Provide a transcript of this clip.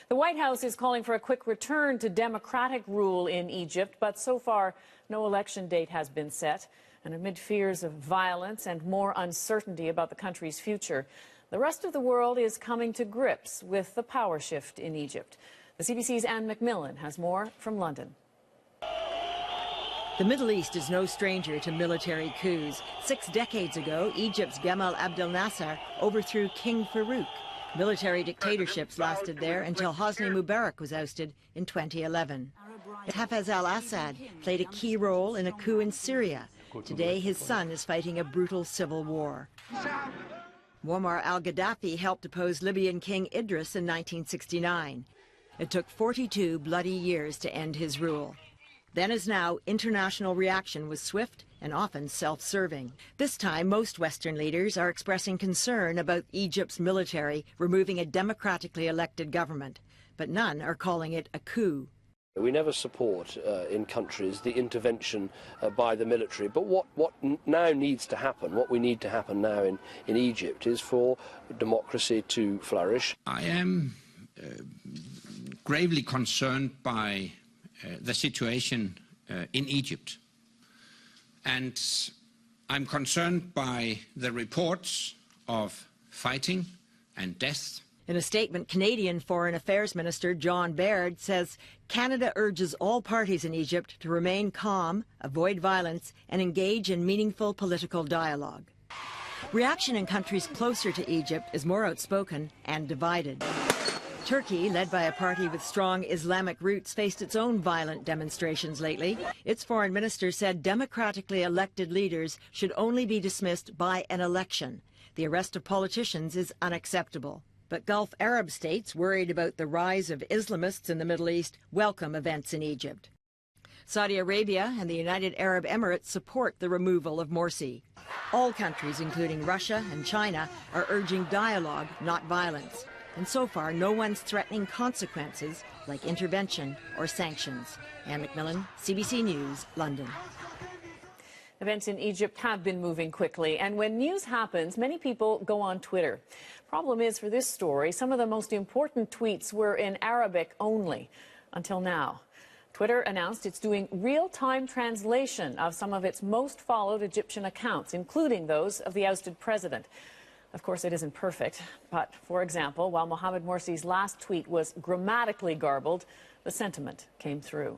The White House is calling for a quick return to democratic rule in Egypt, but so far no election date has been set. And amid fears of violence and more uncertainty about the country's future, the rest of the world is coming to grips with the power shift in Egypt. The CBC's Anne McMillan has more from London. The Middle East is no stranger to military coups. 6 decades ago, Egypt's Gamal Abdel Nasser overthrew King Farouk. Military dictatorships lasted there until Hosni Mubarak was ousted in 2011. Hafez al-Assad played a key role in a coup in Syria. Today, his son is fighting a brutal civil war. Muammar al-Gaddafi helped depose Libyan King Idris in 1969. It took 42 bloody years to end his rule. Then as now, international reaction was swift and often self-serving. This time, most Western leaders are expressing concern about Egypt's military removing a democratically elected government, but none are calling it a coup. We never support in countries the intervention by the military, but what now needs to happen, what we need to happen now in Egypt is for democracy to flourish. I am gravely concerned by the situation in Egypt, and I'm concerned by the reports of fighting and death. In a statement, Canadian Foreign Affairs Minister John Baird says Canada urges all parties in Egypt to remain calm, avoid violence, and engage in meaningful political dialogue. Reaction in countries closer to Egypt is more outspoken and divided. Turkey, led by a party with strong Islamic roots, faced its own violent demonstrations lately. Its foreign minister said democratically elected leaders should only be dismissed by an election. The arrest of politicians is unacceptable. But Gulf Arab states, worried about the rise of Islamists in the Middle East, welcome events in Egypt. Saudi Arabia and the United Arab Emirates support the removal of Morsi. All countries, including Russia and China, are urging dialogue, not violence. And so far, no one's threatening consequences like intervention or sanctions. Anne McMillan, CBC News, London. Events in Egypt have been moving quickly, and when news happens, many people go on Twitter. Problem is, for this story, some of the most important tweets were in Arabic only, until now. Twitter announced it's doing real-time translation of some of its most followed Egyptian accounts, including those of the ousted president. Of course, it isn't perfect, but, for example, while Mohamed Morsi's last tweet was grammatically garbled, the sentiment came through.